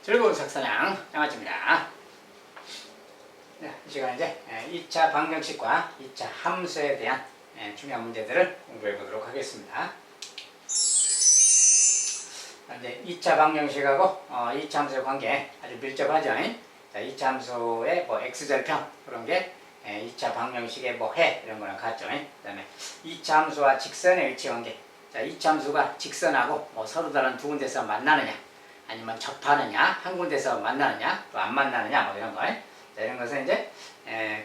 즐거운 석사냥 양아치입니다. 네, 이 시간 이제 2차 방정식과 2차 함수에 대한 중요한 문제들을 공부해 보도록 하겠습니다. 이제 2차 방정식하고 2차 함수의 관계 아주 밀접하죠. 자, 2차 함수의 뭐 x절편 그런 게 2차 방정식의 뭐 해 이런 거랑 같죠. 그 다음에 2차 함수와 직선의 위치 관계. 자, 2차 함수가 직선하고 뭐 서로 다른 두 군데서 만나느냐, 아니면 접하느냐, 한 군데서 만나느냐, 또 안 만나느냐, 뭐 이런 거. 자, 이런 것은 이제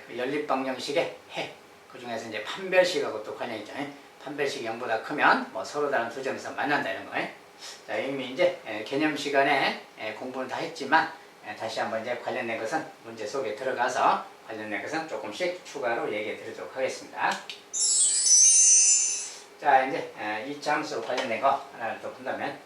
그 연립방정식의 해. 그 중에서 이제 판별식하고 또 관련이 있죠. 판별식이 0보다 크면 뭐 서로 다른 두 점에서 만난다 이런 거. 자, 이미 이제 개념 시간에 공부는 다 했지만 다시 한번 이제 관련된 것은 문제 속에 들어가서 관련된 것은 조금씩 추가로 얘기해 드리도록 하겠습니다. 자, 이제 2차 함수로 관련된 거 하나를 더 본다면,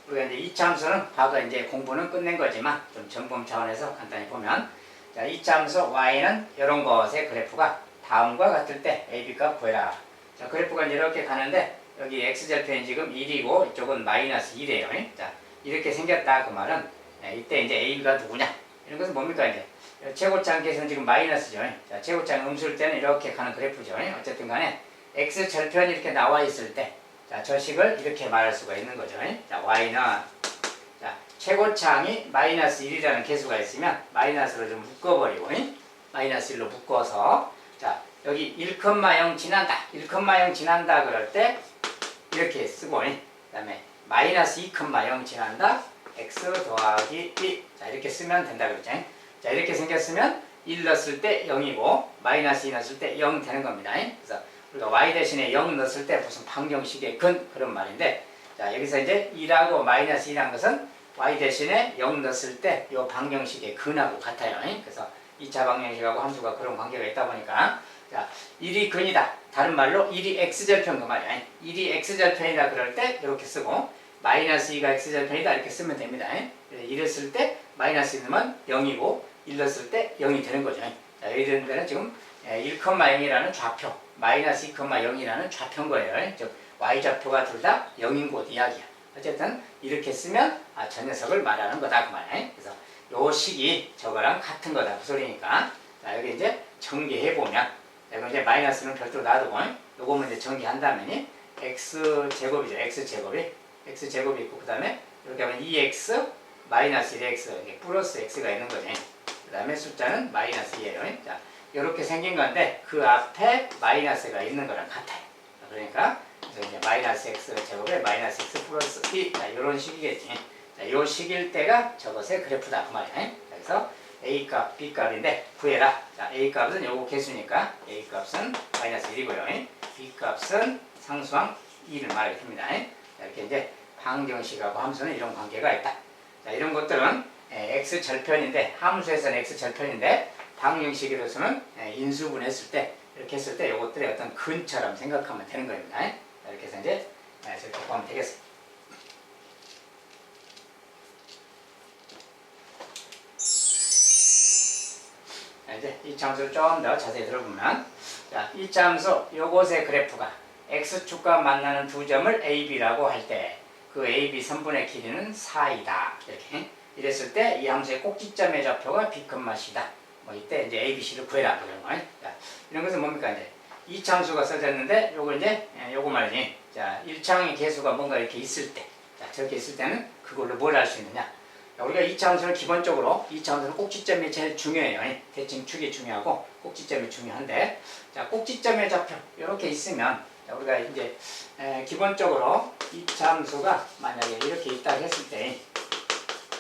우리가 이제 2차 함수는 과거 이제 공부는 끝낸 거지만 좀 점검 차원에서 간단히 보면, 자, 2차 함수 y는 이런 것의 그래프가 다음과 같을 때 ab 값 구해라. 자, 그래프가 이렇게 가는데 여기 x절편이 지금 1이고 이쪽은 마이너스 1이에요. 자, 이렇게 생겼다 그 말은 이때 이제 a가 누구냐? 이런 것은 뭡니까? 이제 최고차항께서는 지금 마이너스죠. 자, 최고차항 음수일 때는 이렇게 가는 그래프죠. 어쨌든 간에 x절편이 이렇게 나와 있을 때, 자, 저 식을 이렇게 말할 수가 있는 거죠. 자, y는, 자, 최고차항이 마이너스 1이라는 개수가 있으면 마이너스로 좀 묶어버리고, 마이너스 1로 묶어서, 자, 여기 1,0 지난다. 1,0 지난다 그럴 때 이렇게 쓰고, 그 다음에 마이너스 2,0 지난다. x 더하기 2. 자, 이렇게 쓰면 된다 그랬죠. 자, 이렇게 생겼으면 1 넣었을 때 0이고 마이너스 2 넣었을 때 0 되는 겁니다. 그래서 우리가 y 대신에 0 넣었을 때 무슨 방정식의 근 그런 말인데, 자, 여기서 이제 2라고 마이너스 2라는 것은 y 대신에 0 넣었을 때 이 방정식의 근하고 같아요. 그래서 2차 방정식하고 함수가 그런 관계가 있다 보니까, 자, 1이 근이다. 다른 말로 1이 x절편 그 말이야. 1이 x절편이다 그럴 때 이렇게 쓰고, 마이너스 2가 x절편이다 이렇게 쓰면 됩니다. 이랬을 때 마이너스 2 넣으면 0이고 1 넣었을 때 0이 되는 거죠. 자, 이런 데는 지금 1,0이라는 좌표, 마이너스 2,0이라는 좌표인 거예요. 즉 y좌표가 둘 다 0인 곳 이야기야. 어쨌든 이렇게 쓰면 저 녀석을 말하는 거다 그 말이에요. 그래서 요 식이 저거랑 같은 거다 그 소리니까, 자, 여기 이제 전개해보면, 여기 이제 마이너스는 별도로 놔두고 요거만 이제 전개한다면 x제곱이죠. x제곱이 있고, 그 다음에 이렇게 하면 2x 마이너스 1x 이게 플러스 x가 있는 거죠. 그 다음에 숫자는 마이너스 2예요. 자, 이렇게 생긴 건데 그 앞에 마이너스가 있는 거랑 같아요. 그러니까 그래서 이제 마이너스 x 제곱에 마이너스 x 플러스 2. 자, 이런 식이겠지. 자, 이 식일 때가 저것의 그래프다 그 말이에요. 그래서 a 값, b 값인데 구해라. 자, a 값은 요거 개수니까 a 값은 마이너스 1이고요. b 값은 상수항 2를 말합니다. 자, 이렇게 이제 방정식하고 함수는 이런 관계가 있다. 자, 이런 것들은 x절편인데, 함수에서는 x절편인데 방정식으로서는 인수분했을 때, 이렇게 했을 때 이것들의 어떤 근처럼 생각하면 되는 겁니다. 자, 이렇게 해서 이제 저렇게 보면 되겠습니다. 자, 이제 2차 함수를 좀 더 자세히 들어보면, 자, 2차 함수 요것의 그래프가 x축과 만나는 두 점을 AB라고 할 때 그 AB 선분의 길이는 4이다. 이렇게 이랬을 때 이 함수의 꼭지점의 좌표가 B, C다. 뭐 이때 이제 ABC를 구해라 그런 거. 자, 이런 것은 뭡니까? 이제 2차 함수가 써졌는데 요거 이제 요거 말이지. 자, 1차항의 개수가 뭔가 이렇게 있을 때, 자, 저렇게 있을 때는 그걸로 뭘 할 수 있느냐? 자, 우리가 2차 함수는 기본적으로 2차 함수는 꼭지점이 제일 중요해요. 대칭 축이 중요하고 꼭지점이 중요한데, 자, 꼭지점의 좌표 이렇게 있으면, 자, 우리가 이제 기본적으로 2차 함수가 만약에 이렇게 있다 했을 때,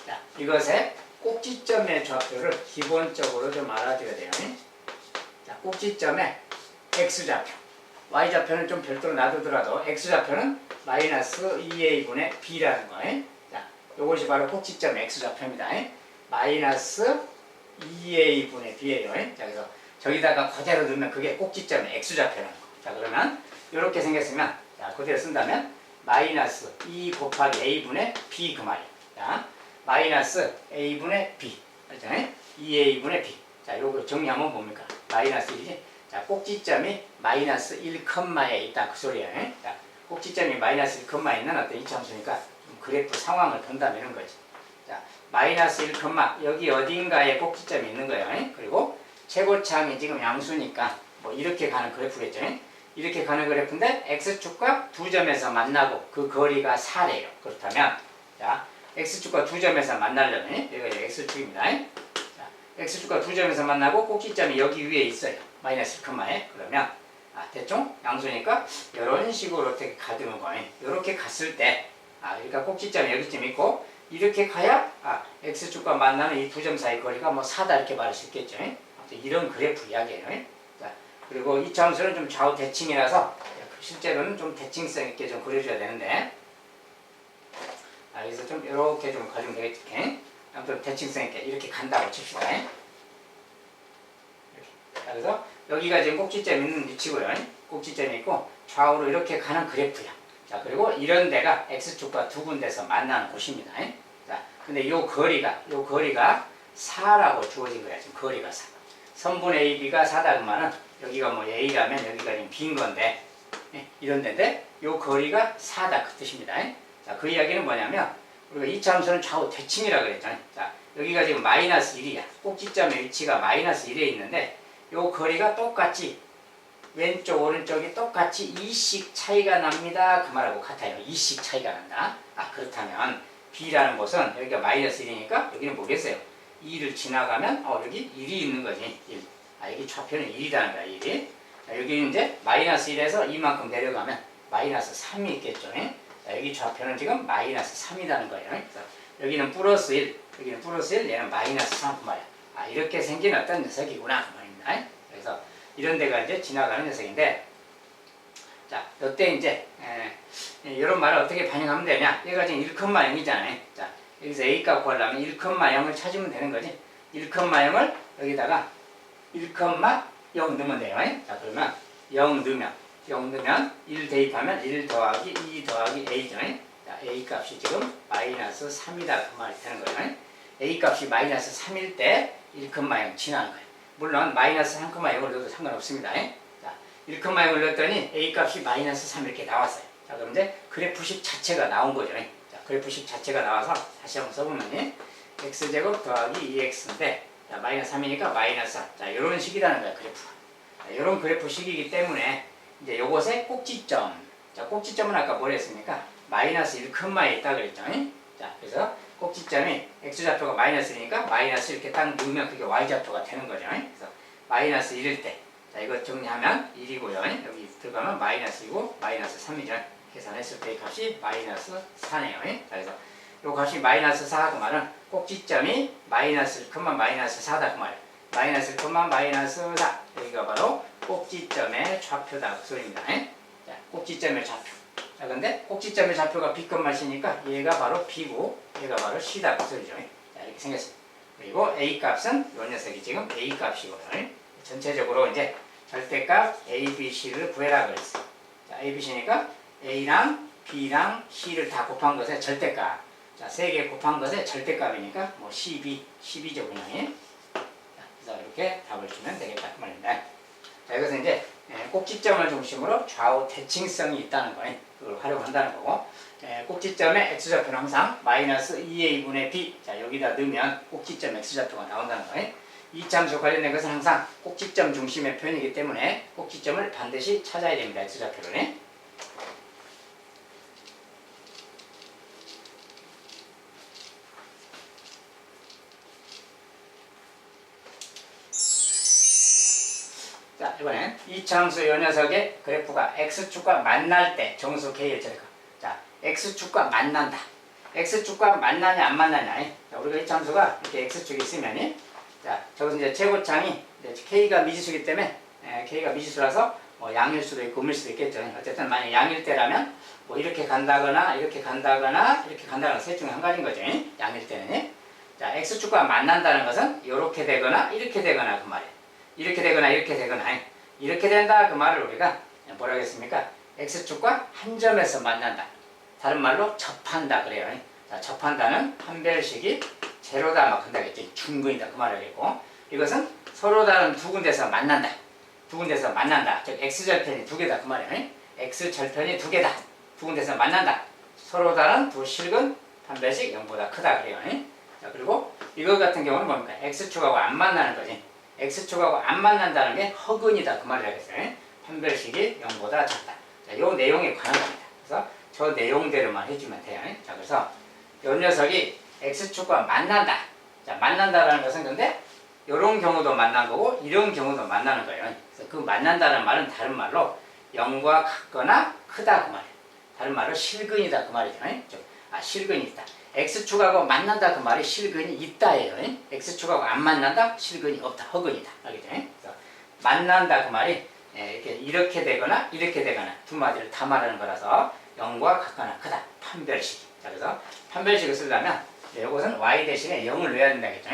자, 이것의 꼭지점의 좌표를 기본적으로 좀 알아줘야 돼요. 자, 꼭지점의 x좌표, y좌표는 좀 별도로 놔두더라도 x좌표는 마이너스 2a분의 b라는 거예요. 자, 이것이 바로 꼭지점 x좌표입니다. 마이너스 2a분의 b예요. 자, 그래서 저기다가 그대로 넣으면 그게 꼭지점의 x좌표라는 거. 자, 그러면 이렇게 생겼으면, 자, 그대로 쓴다면 마이너스 2 곱하기 a분의 b 그 말이에요. 자, 마이너스 a분의 b, 그렇죠? 2a분의 b. 자, 요거 정리하면 뭡니까? 마이너스 1이지. 자, 꼭지점이 마이너스 1,에 있다 그 소리예요. 자, 꼭지점이 마이너스 1,에 있는 어떤 2차 함수니까 그래프 상황을 본다면 이런 거지. 자, 마이너스 1, 여기 어딘가에 꼭지점이 있는 거예요. 그리고 최고차항이 지금 양수니까 뭐 이렇게 가는 그래프겠죠. 이렇게 가는 그래프인데 x축과 두 점에서 만나고 그 거리가 4래요. 그렇다면 자, x축과 두 점에서 만나려면 여기가 x축입니다. 자, x축과 두 점에서 만나고 꼭지점이 여기 위에 있어요. 마이너스 1에 그러면 대충 양수니까 이런 식으로 어떻게 가두는 거예요. 이렇게 갔을 때 그러니까 꼭지점이 여기쯤 있고 이렇게 가야 x축과 만나는 이 두 점 사이 거리가 뭐 4다 이렇게 말할 수 있겠죠. 이런 그래프 이야기예요. 자, 그리고 이 함수는 좀 좌우 대칭이라서 실제로는 좀 대칭성 있게 좀 그려줘야 되는데 여기서 좀 이렇게 좀 가지면 되겠죠. 아무튼 대칭성 있게 이렇게 간다고 칩시다. 이렇게. 자, 그래서 여기가 지금 꼭지점 있는 위치고요. 꼭지점이 있고 좌우로 이렇게 가는 그래프야. 자, 그리고 이런 데가 x축과 두 군데서 만나는 곳입니다. 자, 근데 요 거리가 4라고 주어진 거야. 지금 거리가 4. 선분 AB가 4다 그러면은 여기가 뭐 A라면 여기가 지금 B인 건데 이런 데인데 요 거리가 4다 그 뜻입니다. 자, 그 이야기는 뭐냐면 우리가 이차 함수는 좌우 대칭이라고 그랬잖아요. 자, 여기가 지금 마이너스 1이야. 꼭지점의 위치가 마이너스 1에 있는데 요 거리가 똑같이 왼쪽 오른쪽이 똑같이 2씩 차이가 납니다. 그 말하고 같아요. 2씩 차이가 난다. 그렇다면 B라는 곳은 여기가 마이너스 1이니까 여기는 뭐겠어요? 2를 지나가면 여기 1이 있는 거지. 1. 여기 좌표는 1이라는 거야. 1이. 여기는 이제 마이너스 1에서 이만큼 내려가면 마이너스 3이 있겠죠. 자, 여기 좌표는 지금 마이너스 3이라는 거예요. 그래서 여기는 플러스 1, 여기는 플러스 1, 얘는 마이너스 3 그 말이야. 이렇게 생긴 어떤 녀석이구나 그 말입니다. 그래서 이런 데가 이제 지나가는 녀석인데, 자, 이때 이제 이런 말을 어떻게 반영하면 되냐? 얘가 지금 1,0이잖아요. 자, 여기서 a 값 구하려면 1,0을 찾으면 되는 거지. 1,0을 여기다가 1,0 넣으면 돼요. 자, 그러면 0 넣으면 1 대입하면 1 더하기 2 더하기 a죠. 자, a 값이 지금 마이너스 3이다 그 말이 되는 거예요. a 값이 마이너스 3일 때 1,0 지나는 거예요. 물론 마이너스 3,0을 넣어도 상관없습니다. 자, 1,0을 넣었더니 a 값이 마이너스 3 이렇게 나왔어요. 자, 그럼 이제 그래프식 자체가 나온 거죠. 자, 그래프식 자체가 나와서 다시 한번 써보면 x제곱 더하기 2x인데 자, 마이너스 3이니까 마이너스 4. 자, 이런 식이라는 거야, 그래프가. 이런 그래프식이기 때문에 이제 요것의 꼭지점. 자, 꼭지점은 아까 뭐라 했습니까? 마이너스 1,에 있다 그랬죠. 자, 그래서 꼭지점이 x좌표가 마이너스 1이니까 마이너스 이렇게 딱 넣으면 그게 y좌표가 되는 거죠. 그래서 마이너스 1일 때. 자, 이거 정리하면 1이고요. 여기 들어가면 마이너스이고 마이너스 3이죠. 계산했을 때 이 값이 마이너스 4네요. 자, 그래서 요 값이 마이너스 4 그 말은 꼭지점이 마이너스 1, 마이너스 4다 그 말이에요. 마이너스 1, 마이너스 4. 여기가 바로 꼭지점의 좌표다 그 소리입니다. 자, 꼭지점의 좌표. 자, 근데 꼭지점의 좌표가 B 값이니까 얘가 바로 B고 얘가 바로 C다 그 소리죠. 자, 이렇게 생겼습니다. 그리고 A 값은 요 녀석이 지금 A 값이고요. 전체적으로 이제 절대값 A, B, C를 구해라 그랬어요. 자, A, B, C니까 A랑 B랑 C를 다 곱한 것의 절대값. 자, 3개 곱한 것의 절대값이니까 뭐 12죠 그냥. 자, 그래서 이렇게 답을 주면 되겠다 그 말입니다. 자, 이것은 이제 꼭지점을 중심으로 좌우 대칭성이 있다는 거예요. 그걸 활용한다는 거고, 꼭지점의 x좌표는 항상 마이너스 2a분의 b. 자, 여기다 넣으면 꼭지점 x좌표가 나온다는 거예요. 이 함수 관련된 것은 항상 꼭지점 중심의 표현이기 때문에 꼭지점을 반드시 찾아야 됩니다. x좌표를. 자, 이번엔 이차함수 요 녀석의 그래프가 x축과 만날 때 정수 k의 절과. 자, x축과 만난다. x축과 만나냐 안 만나냐. 자, 우리가 이차함수가 이렇게 x축이 있으면 자, 저것은 이제 최고창이 이제 k가 미지수이기 때문에 k가 미지수라서 뭐 양일 수도 있고 음일 수도 있겠죠. 어쨌든 만약 양일 때라면 뭐 이렇게 간다거나 이렇게 간다거나 이렇게 간다거나 셋 중에 한 가지인 거죠. 양일 때는. 자, x축과 만난다는 것은 이렇게 되거나 이렇게 되거나 그 말이에요. 이렇게 되거나 이렇게 되거나 이렇게 된다 그 말을 우리가 뭐라 하겠습니까? x축과 한 점에서 만난다. 다른 말로 접한다 그래요. 자, 접한다는 판별식이 제로다 막 한다겠지. 중근이다 그 말을 하겠고, 이것은 서로 다른 두 군데서 만난다. 두 군데서 만난다. 즉 x절편이 두 개다 그 말이에요. x절편이 두 개다. 두 군데서 만난다. 서로 다른 두 실근 판별식 0보다 크다 그래요. 자, 그리고 이거 같은 경우는 뭡니까? x축하고 안 만나는 거지. x축하고 안 만난다는 게 허근이다 그 말이라겠어요. 판별식이 0보다 작다. 자, 요 내용에 관한 겁니다. 그래서 저 내용대로만 해주면 돼요. 자, 그래서 요 녀석이 x축과 만난다. 자, 만난다라는 것은 근데 이런 경우도 만난 거고 이런 경우도 만나는 거예요. 그래서 그 만난다는 말은 다른 말로 0과 같거나 크다 그 말이에요. 다른 말로 실근이다 그 말이죠. 실근이 있다. x축하고 만난다 그 말이 실근이 있다예요. x축하고 안 만난다 실근이 없다. 허근이다. 알겠죠? 그래서 만난다 그 말이 이렇게 되거나 이렇게 되거나 두 마디를 다 말하는 거라서 0과 같거나 크다. 판별식. 자, 그래서 판별식을 쓰려면 이것은 y 대신에 0을 넣어야 된다겠죠.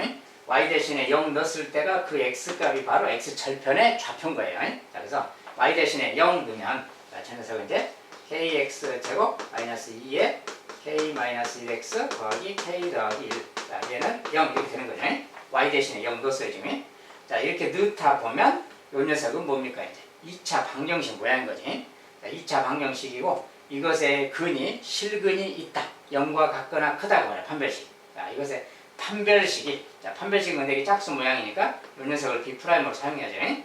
y 대신에 0 넣었을 때가 그 x값이 바로 x절편의 좌표인 거예요. 자, 그래서 y 대신에 0 넣으면 자, 녀석은 이제 kx제곱 마이너스 2에 k-1x 더하기 k 더하기 1. 자, 얘는 0 이렇게 되는 거죠. y 대신에 0 넣었어요, 지금. 자, 이렇게 넣다 보면 이 녀석은 뭡니까? 이제 2차 방정식 모양인 거지. 자, 2차 방정식이고 이것의 근이 실근이 있다. 0과 같거나 크다고 말해요. 판별식. 자, 이것의 판별식이 자, 판별식은 근데 이게 짝수 모양이니까 이 녀석을 B'으로 사용해야죠.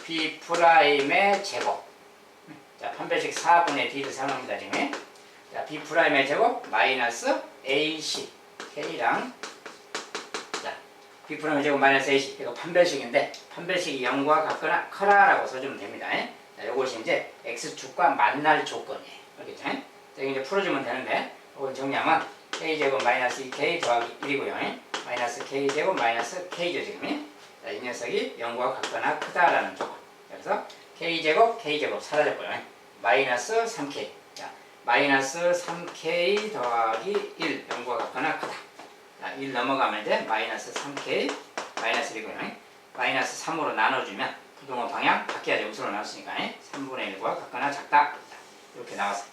B'의 제곱. 자, 판별식 4분의 D를 사용합니다, 지금. 자, B'의 제곱 마이너스 AC K랑 자, B'의 제곱 마이너스 AC 이거 판별식인데 판별식이 0과 같거나 크다라고 써주면 됩니다. 자, 이것이 이제 X축과 만날 조건이에요. 알겠죠? 자, 이제 풀어주면 되는데 이걸 정리하면 K제곱 마이너스 2K 더하기 1이고요. 마이너스 K제곱 마이너스 K죠, 지금. 자, 이 녀석이 0과 같거나 크다라는 조건. 그래서 K제곱, K제곱 사라졌고요. 마이너스 3K. 자, 마이너스 3K 더하기 1. 0과 같거나 크다. 자, 1 넘어가면 이제 마이너스 3K 마이너스 1이고요. 마이너스 3으로 나눠주면 부동호 방향 바뀌어야죠. 음수로 나눴으니까 3분의 1과 같거나 작다. 자, 이렇게 나왔어요.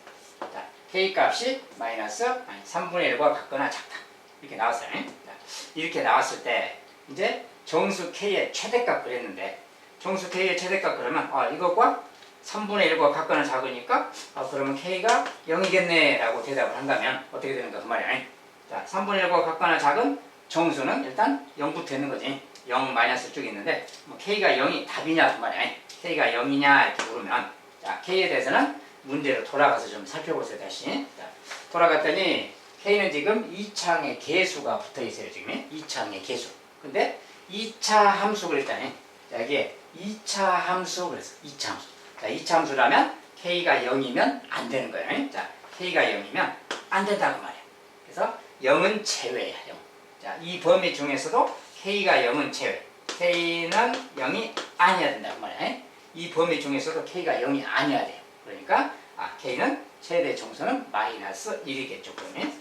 자, K값이 마이너스 3분의 1과 같거나 작다. 이렇게 나왔어요. 자, 이렇게 나왔을 때 이제 정수 K의 최대값 그랬는데 정수 K의 최대값 그러면 이것과 3분의 1과 같거나 작으니까 그러면 K가 0이겠네 라고 대답을 한다면 어떻게 되는가 그 말이야. 자, 3분의 1과 같거나 작은 정수는 일단 0부터 있는 거지. 0 마이너스 쪽이 있는데 뭐 K가 0이 답이냐 그 말이야. K가 0이냐 이렇게 물으면 자, K에 대해서는 문제로 돌아가서 좀 살펴보세요. 다시 자, 돌아갔더니 K는 지금 2차항의 개수가 붙어 있어요. 지금 2차항의 개수. 근데 2차 함수 그랬다니. 자, 이게 2차 함수 그랬어. 2차 함수. 자, 2차 함수라면 K가 0이면 안 되는 거예요. 자, K가 0이면 안 된다고 말이야. 그래서 0은 제외야. 0. 자, 이 범위 중에서도 K가 0은 제외. K는 0이 아니어야 된다고 말이야. 이 범위 중에서도 K가 0이 아니어야 돼요. 그러니까 K는 최대 정수는 마이너스 1이겠죠. 그러면.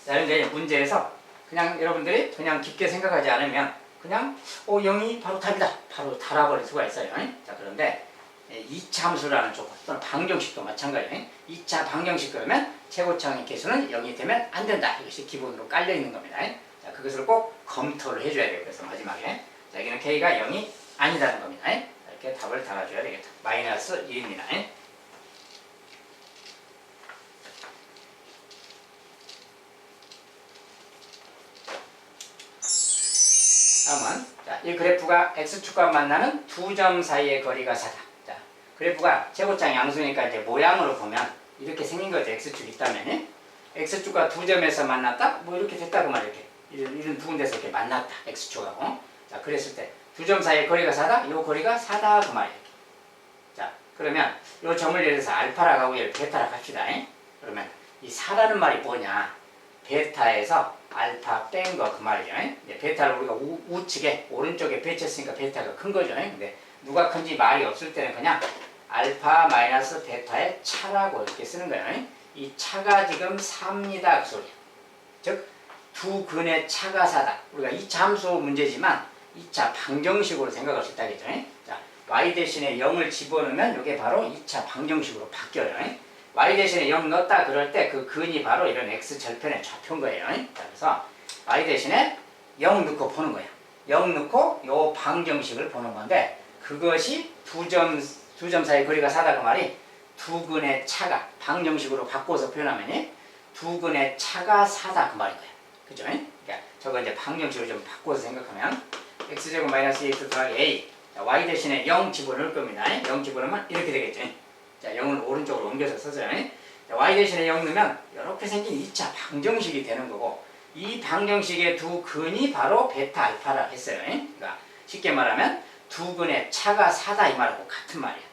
자, 이제 문제에서 그냥 여러분들이 그냥 깊게 생각하지 않으면 그냥 0이 바로 답이다. 바로 달아버릴 수가 있어요. 자, 그런데 2차 함수라는 조건 또는 방정식도 마찬가지예요. 2차 방정식 그러면 최고차항의 개수는 0이 되면 안 된다. 이것이 기본으로 깔려 있는 겁니다. 자, 그것을 꼭 검토를 해줘야 돼요. 그래서 마지막에 자, 여기는 K가 0이 아니다는 겁니다. 이렇게 답을 달아줘야 되겠다. 마이너스 1입니다. 다음은 자, 이 그래프가 X축과 만나는 두 점 사이의 거리가 4다. 자, 그래프가 최고차항 양수니까 이제 모양으로 보면 이렇게 생긴 거죠. X축이 있다면 X축과 두 점에서 만났다? 뭐 이렇게 됐다고 말이야. 이런 두 군데서 이렇게 만났다. X축하고. 자, 그랬을 때 두 점 사이의 거리가 4다? 이 거리가 4다 그 말이야. 자, 그러면 이 점을 예를 들어서 알파라고 하고 얘를 베타라고 합시다. 그러면 이 4라는 말이 뭐냐? 베타에서 알파 뺀 거 그 말이죠. 베타를 우리가 우측에 오른쪽에 배치했으니까 베타가 큰 거죠. 근데 누가 큰지 말이 없을 때는 그냥 알파 마이너스 베타의 차라고 이렇게 쓰는 거예요. 이 차가 지금 4입니다 그 소리야. 즉 두 근의 차가 4다. 우리가 2차 함수 문제지만 2차 방정식으로 생각할 수 있다겠죠. 자, y 대신에 0을 집어넣으면 이게 바로 2차 방정식으로 바뀌어요. y 대신에 0 넣었다 그럴 때 그 근이 바로 이런 x 절편의 좌표인 거예요. 자, 그래서 y 대신에 0 넣고 보는 거야. 0 넣고 요 방정식을 보는 건데 그것이 두 점 사이 거리가 4다 그 말이 두 근의 차가 방정식으로 바꿔서 표현하면 두 근의 차가 4다 그 말인 거야. 그죠? 저거 이제 방정식으로 좀 바꿔서 생각하면 x제곱 마이너스 2x 더하기 a. 자, y 대신에 0 집어넣을 겁니다. 0 집어넣으면 이렇게 되겠죠. 자, 0을 오른쪽으로 옮겨서 써줘요. 자, y 대신에 0 넣으면 이렇게 생긴 2차 방정식이 되는 거고, 이 방정식의 두 근이 바로 베타 알파라 했어요. 그러니까 쉽게 말하면 두 근의 차가 4다 이 말하고 같은 말이야.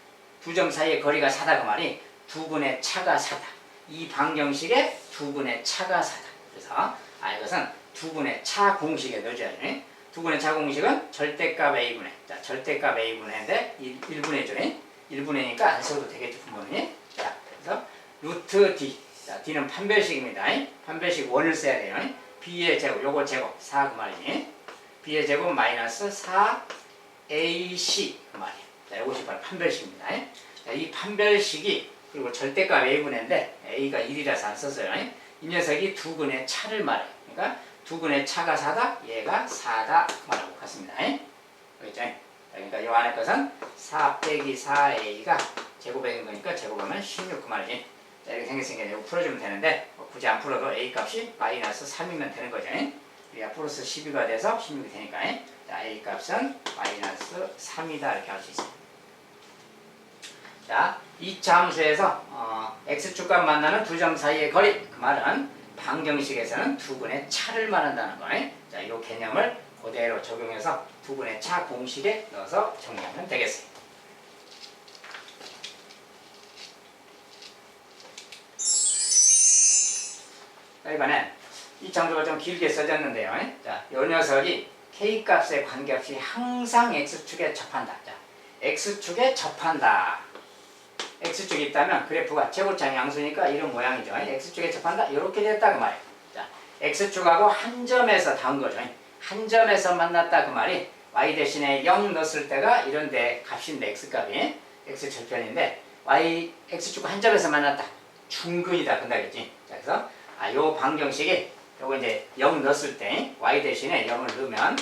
두 점 사이의 거리가 4다 그 말이 두 근의 차가 4다. 이 방정식의 두 근의 차가 4다. 그래서 이것은 두 근의 차 공식에 넣어줘야지. 두 근의 차 공식은 절대값 a분의, 자, 절대값 a분의인데 1분의죠. 1분의니까 안 써도 되겠죠, 분모는. 자, 그래서 루트 d. 자, d는 판별식입니다. 판별식 원을 써야 돼요. b의 제곱, 요거 제곱 4 그 말이니. b의 제곱 마이너스 4ac 그 말이에요. 자, 이것이 바로 판별식입니다. 자, 이 판별식이 그리고 절대값 a분의인데 a가 1이라서 안 썼어요. 이 녀석이 두 근의 차를 말해요. 그러니까 두 근의 차가 4다, 얘가 4다 그 말하고 같습니다. 그렇죠? 그러니까 요 안에 것은 4 빼기 4a가 제곱인 거니까 제곱하면 16 그 말이지. 자, 이렇게 생겼으니까 이거 풀어주면 되는데 굳이 안 풀어도 a 값이 마이너스 3이면 되는 거죠. 우리가 플러스 12가 돼서 16이 되니까. 자, a 값은 마이너스 3이다 이렇게 할 수 있습니다. 자, 2차 함수에서 x축과 만나는 두 점 사이의 거리, 그 말은 방정식에서는 두 근의 차를 말한다는 거예요. 자, 이 개념을 그대로 적용해서 두 근의 차 공식에 넣어서 정리하면 되겠습니다. 자, 이번엔 이 창조가 좀 길게 써졌는데요. 자, 이 녀석이 k값에 관계없이 항상 x축에 접한다. 자, x축에 접한다. x축이 있다면 그래프가 제곱창 양수니까 이런 모양이죠. x축에 접한다. 이렇게 됐다 그 말이에요. 자, x축하고 한 점에서 닿은 거죠. 한 점에서 만났다 그 말이 y 대신에 0 넣었을 때가 이런데 값인데 x값이 x절편인데 y x축과 한 점에서 만났다. 중근이다 그다겠지. 자, 그래서 요 방정식이 요거 이제 0 넣었을 때 y 대신에 0을 넣으면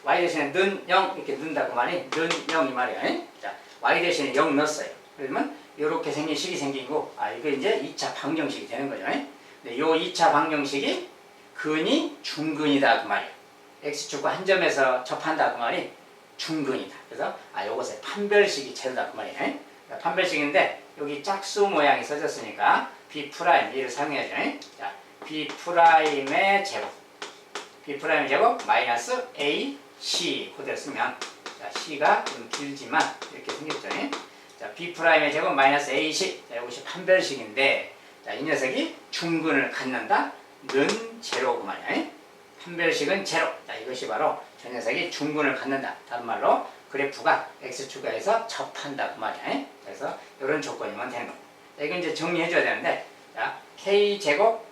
y 대신에 는 0 이렇게 넣는다고 말이 는 0 이 말이에요. 자, y 대신에 0 넣었어요. 그러면 이렇게 생긴 식이 생기고 이거 이제 2차 방정식이 되는 거죠. 근데 요 2차 방정식이 근이 중근이다 그 말이에요. x축과 한 점에서 접한다 그 말이 중근이다. 그래서 요것의 판별식이 제로다 그 말이에요. 그러니까 판별식인데 여기 짝수 모양이 써졌으니까 b 프라임 얘를 사용해야죠. 자, b 프라임의 제곱 b 프라임의 제곱 마이너스 a c 그대로 쓰면 자, c가 좀 길지만 이렇게 생겼죠. 자, b 프라임의 제곱 마이너스 ac. 자, 이것이 판별식인데 자, 이 녀석이 중근을 갖는다. 는 제로 그 말이야. 판별식은 제로. 자, 이것이 바로 저 녀석이 중근을 갖는다. 다른 말로 그래프가 x축에서 접한다 그 말이야. 그래서 이런 조건이면 되는 겁니다. 자, 이건 이제 정리해줘야 되는데 자, k제곱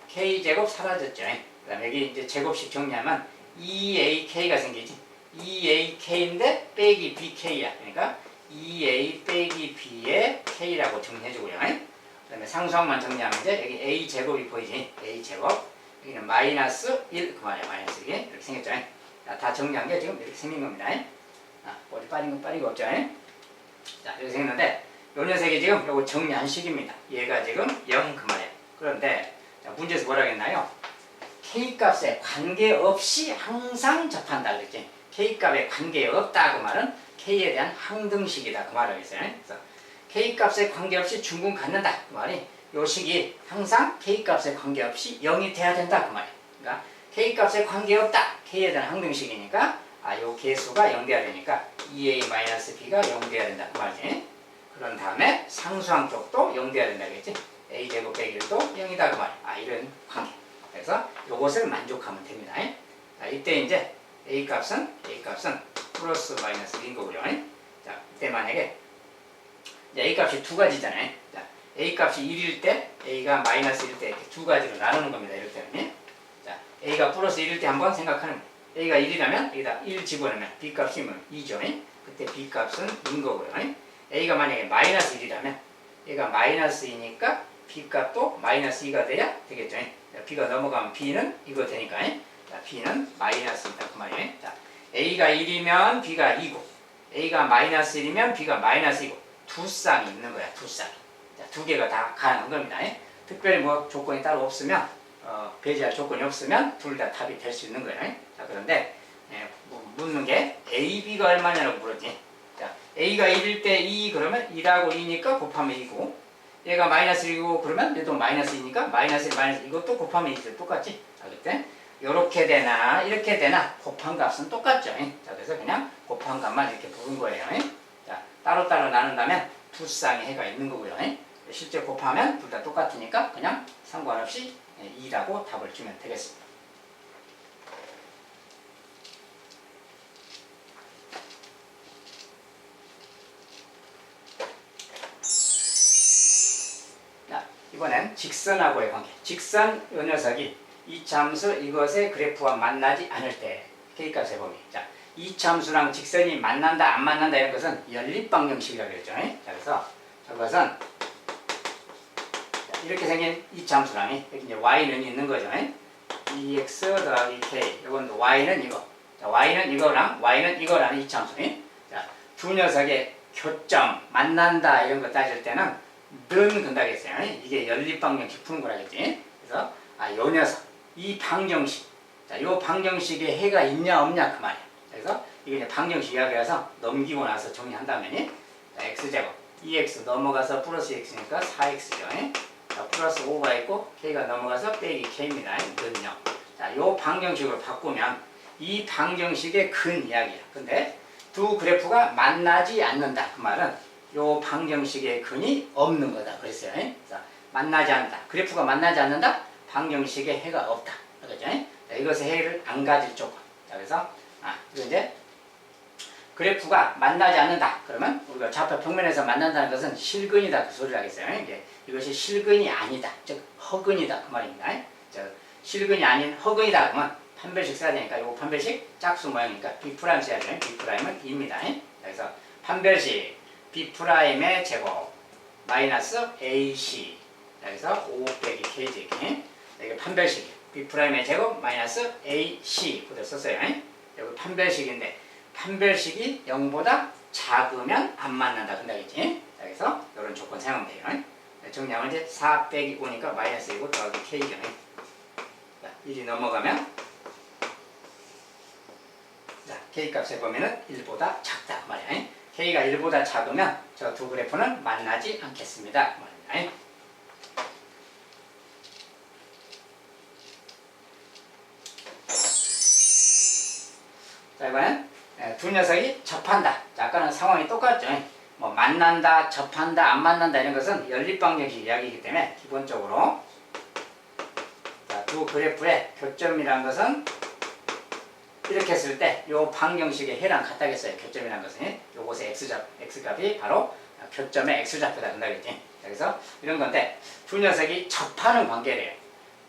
사라졌죠. 그 다음에 여기 이제 제곱식 정리하면 2ak가 생기지. 2ak인데 빼기 bk야. 그러니까 2a 빼기 b의 k라고 정리해주고요. 그 다음에 상수항만 정리하면 이제 여기 a제곱이 보이지. a제곱. 여기는 마이너스 1, 그 말이야. 마이너스 1. 이렇게 생겼죠. 자, 다 정리한 게 지금 이렇게 생긴 겁니다. 어디 빠진 건 빠진 거 없죠. 자, 이렇게 생겼는데 요 녀석이 지금 요거 정리한 식입니다. 얘가 지금 0 그 말이에요. 그런데 자, 문제에서 뭐라 했나요? k값에 관계없이 항상 접한다 그랬지. k값에 관계없다 그 말은 k에 대한 항등식이다 그 말을 했어요. 그래서 k값에 관계없이 중근 갖는다 그 말이 요 식이 항상 k값에 관계없이 0이 돼야 된다 그 말이에요. 그러니까 k값에 관계없다. k에 대한 항등식이니까 요 개수가 0 돼야 되니까 2a-b가 0 돼야 된다 그 말이지. 그런 다음에 상수항 쪽도 0 돼야 된다 그랬지. a제곱 빼기 1도 0이다 그 말. 이런 관계. 그래서 이것을 만족하면 됩니다. 자, 이때 이제 a값은 플러스 마이너스 1인 거고요. 자, 이때 만약에 a값이 두 가지잖아요. 자, a값이 1일 때, a가 마이너스 1일 때 이렇게 두 가지로 나누는 겁니다. 이럴 때는. 자, a가 플러스 1일 때 한번 생각하는 거예요. a가 1이라면 여기다 1 집어넣으면 b값이 2죠. 그때 b값은 2인 거고요. a가 만약에 마이너스 1이라면 얘가 마이너스 2니까 b값도 마이너스 2가 돼야 되겠죠. b가 넘어가면 b는 이거 되니까 자, b는 마이너스 2다 그 말이에요. 자, a가 1이면 b가 2고 a가 마이너스 1이면 b가 마이너스 2고 두 쌍이 있는 거야. 두 쌍. 자, 두 개가 다 가능한 겁니다. 특별히 뭐 조건이 따로 없으면 배제할 조건이 없으면 둘 다 답이 될 수 있는 거예요. 자, 그런데 묻는 게 A, B가 얼마냐고 물었지. 자, A가 1일 때 2 그러면 2하고 2니까 곱하면 2고 얘가 마이너스 1이고 그러면 얘도 마이너스 2니까 마이너스 1 마이너스 이것도 곱하면 2죠. 똑같지? 자, 그때 이렇게 되나 이렇게 되나 곱한 값은 똑같죠. 자, 그래서 그냥 곱한 값만 이렇게 부른 거예요. 자, 따로따로 나눈다면 두 쌍의 해가 있는 거고요. 실제 곱하면 둘 다 똑같으니까 그냥 상관없이 2라고 답을 주면 되겠습니다. 자, 이번엔 직선하고의 관계. 직선 이 녀석이 이 참수 이것의 그래프와 만나지 않을 때 K값의 범위. 자, 이 참수랑 직선이 만난다 안 만난다 이런 것은 연립방정식이라고 그랬죠. 자, 그래서 저것은 이렇게 생긴 이 참수랑 여기 이제 y는 있는 거죠. 2x 더하기 k. 이건 y는 이거. 자, y는 이거랑 y는 이거라는 이 참수. 자, 두 녀석의 교점 만난다 이런 거 따질 때는 는 근다겠어요. 이게 연립방정식 푸는 거라겠지. 그래서 요 녀석 이 방정식. 자, 요 방정식에 해가 있냐 없냐 그 말이야. 그래서 이게 이제 방정식 이야기라서 넘기고 나서 정리한다면 자, x제곱 2x 넘어가서 플러스 x니까 4x죠. 자, 플러스 5가 있고 k가 넘어가서 빼기 k입니다. 는요. 자, 요 방정식으로 바꾸면 이 방정식의 근 이야기야. 근데 두 그래프가 만나지 않는다. 그 말은 요 방정식의 근이 없는 거다. 그랬어요. 자, 만나지 않는다. 그래프가 만나지 않는다. 방정식의 해가 없다. 그렇죠? 자, 이것의 해를 안 가질 조건. 자, 그래서 이거 이제 그래프가 만나지 않는다. 그러면 우리가 좌표 평면에서 만난다는 것은 실근이다. 그 소리를 하겠어요. 이것이 실근이 아니다. 즉 허근이다. 그 말입니다. 실근이 아닌 허근이다. 그러면 판별식 써야 되니까 이 판별식 짝수 모양이니까 B' 써야 돼요. B'은 2입니다. 그래서 판별식 B'의 제곱 마이너스 AC. 그래서 5 빼기 K지. 이게 판별식이에요. B'의 제곱 마이너스 AC. 그대로 썼어요. 여기 판별식인데 판별식이 0보다 작으면 안 만난다. 그런다겠지. 그래서 이런 조건 사용하면 돼요. 정리하면 이제 4 빼기 5니까 마이너스 2고 더하기 K죠. 1이 넘어가면 자, K값의 범위는 1보다 작다. 그 말이야. K가 1보다 작으면 저 두 그래프는 만나지 않겠습니다. 그 말입니다. 자, 이번엔 두 녀석이 접한다. 자, 아까는 상황이 똑같죠. 뭐 만난다, 접한다, 안 만난다 이런 것은 연립방정식 이야기이기 때문에 기본적으로 자, 두 그래프의 교점이라는 것은 이렇게 했을 때 이 방정식의 해랑 같다겠어요. 교점이라는 것은 요것의 x값이 바로 교점의 x좌표다 된다겠지. 그래서 이런 건데 두 녀석이 접하는 관계래요.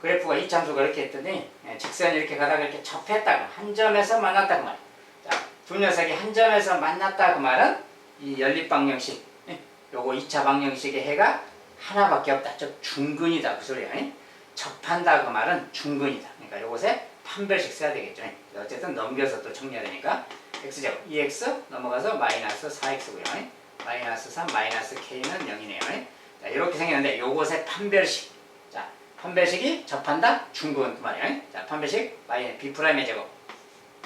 그래프가 이 참수가 이렇게 했더니 직선이 이렇게 가다가 이렇게 접했다고 한 점에서 만났다 그 말이에요. 자, 두 녀석이 한 점에서 만났다 그 말은 이 연립방정식 요거 2차 방정식의 해가 하나밖에 없다. 즉 중근이다 그 소리예요. 접한다 그 말은 중근이다. 그러니까 요것에 판별식 써야 되겠죠. 어쨌든 넘겨서 또 정리해야 되니까 x제곱 2x 넘어가서 마이너스 4x고요. 마이너스 3 마이너스 k는 0이네요. 자, 이렇게 생겼는데 요것의 판별식. 자, 판별식이 접한다 중근 그 말이에요. 자, 판별식 B'의 제곱.